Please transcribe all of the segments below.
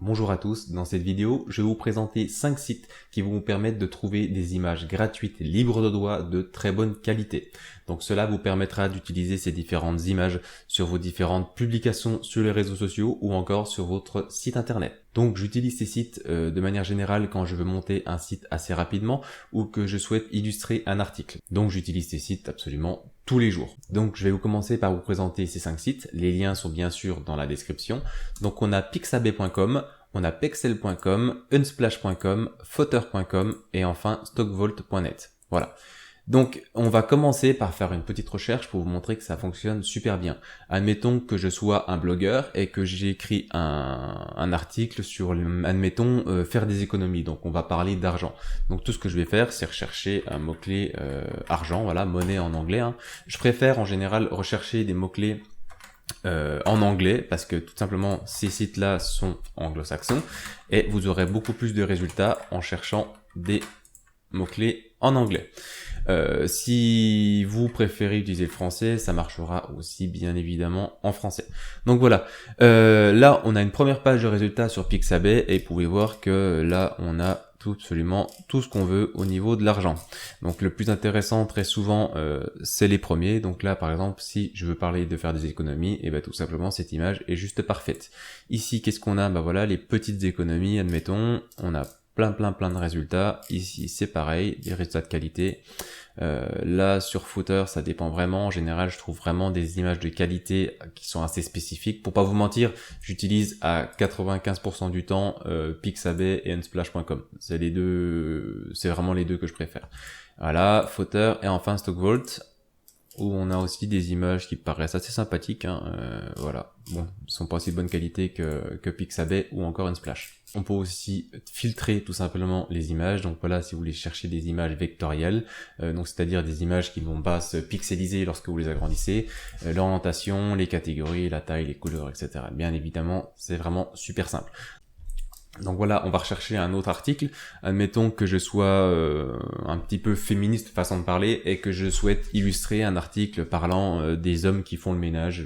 Bonjour à tous, dans cette vidéo, je vais vous présenter 5 sites qui vont vous permettre de trouver des images gratuites et libres de droit de très bonne qualité. Donc cela vous permettra d'utiliser ces différentes images sur vos différentes publications sur les réseaux sociaux ou encore sur votre site internet. Donc j'utilise ces sites de manière générale quand je veux monter un site assez rapidement ou que je souhaite illustrer un article. Donc j'utilise ces sites absolument tous les jours. Donc je vais commencer par vous présenter ces 5 sites. Les liens sont bien sûr dans la description. Donc on a pixabay.com, on a pexel.com, unsplash.com, footer.com et enfin stockvault.net. Voilà. Donc, on va commencer par faire une petite recherche pour vous montrer que ça fonctionne super bien. Admettons que je sois un blogueur et que j'ai écrit un article sur, admettons, faire des économies. Donc, on va parler d'argent. Donc, tout ce que je vais faire, c'est rechercher un mot-clé argent, voilà, monnaie en anglais. Hein. Je préfère en général rechercher des mots-clés en anglais parce que tout simplement ces sites-là sont anglo-saxons et vous aurez beaucoup plus de résultats en cherchant des mots-clés en anglais. Si vous préférez utiliser le français, ça marchera aussi bien évidemment en français. Donc voilà, là on a une première page de résultats sur Pixabay et vous pouvez voir que là on a absolument tout ce qu'on veut au niveau de l'argent. Donc le plus intéressant très souvent c'est les premiers. Donc là par exemple si je veux parler de faire des économies, et ben tout simplement cette image est juste parfaite. Ici qu'est-ce qu'on a? Ben voilà les petites économies, admettons, on a plein de résultats. Ici c'est pareil, des résultats de qualité. Là sur Footer ça dépend vraiment. En général je trouve vraiment des images de qualité qui sont assez spécifiques. Pour pas vous mentir, j'utilise à 95% du temps Pixabay et unsplash.com. C'est vraiment les deux que je préfère. Voilà, Footer et enfin Stockvault, où on a aussi des images qui paraissent assez sympathiques, hein, voilà. Bon, ils sont pas aussi de bonne qualité que Pixabay ou encore Unsplash. On peut aussi filtrer tout simplement les images, donc voilà, si vous voulez chercher des images vectorielles, donc c'est-à-dire des images qui ne vont pas se pixeliser lorsque vous les agrandissez, l'orientation, les catégories, la taille, les couleurs, etc. Bien évidemment, c'est vraiment super simple. Donc voilà, on va rechercher un autre article. Admettons que je sois un petit peu féministe façon de parler et que je souhaite illustrer un article parlant des hommes qui font le ménage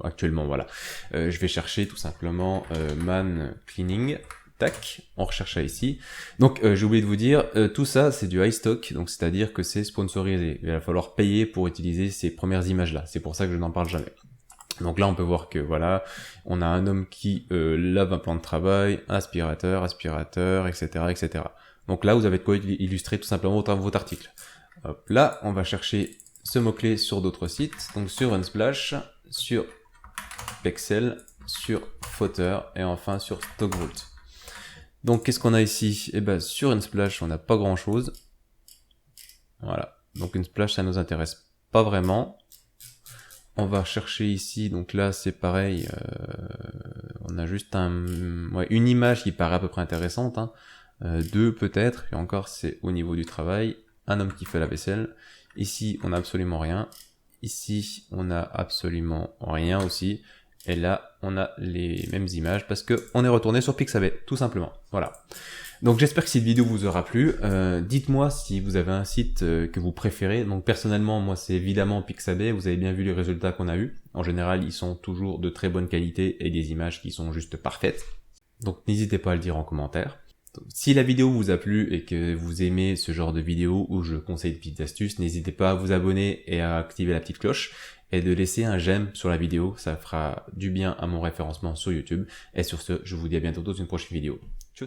actuellement. Voilà, je vais chercher tout simplement man cleaning. Tac, on recherche ça ici. Donc j'ai oublié de vous dire, tout ça c'est du high stock, donc c'est-à-dire que c'est sponsorisé. Il va falloir payer pour utiliser ces premières images là. C'est pour ça que je n'en parle jamais. Donc là, on peut voir que voilà, on a un homme qui lave un plan de travail, aspirateur, etc., etc. Donc là, vous avez de quoi illustrer tout simplement votre article. Hop, là, on va chercher ce mot-clé sur d'autres sites, donc sur Unsplash, sur Pexel, sur Footer et enfin sur Stockvault. Donc qu'est-ce qu'on a ici? Eh ben sur Unsplash, on n'a pas grand-chose. Voilà. Donc Unsplash, ça nous intéresse pas vraiment. On va chercher ici, donc là c'est pareil, on a juste une image qui paraît à peu près intéressante, hein. Deux peut-être, et encore c'est au niveau du travail, un homme qui fait la vaisselle. Ici on a absolument rien, ici on a absolument rien aussi, et là on a les mêmes images parce que on est retourné sur Pixabay, tout simplement, voilà. Donc j'espère que cette vidéo vous aura plu. Dites-moi si vous avez un site que vous préférez. Donc personnellement, moi c'est évidemment Pixabay. Vous avez bien vu les résultats qu'on a eu. En général, ils sont toujours de très bonne qualité et des images qui sont juste parfaites. Donc n'hésitez pas à le dire en commentaire. Donc, si la vidéo vous a plu et que vous aimez ce genre de vidéo où je conseille des petites astuces, n'hésitez pas à vous abonner et à activer la petite cloche et de laisser un j'aime sur la vidéo. Ça fera du bien à mon référencement sur YouTube. Et sur ce, je vous dis à bientôt dans une prochaine vidéo. Tchuss!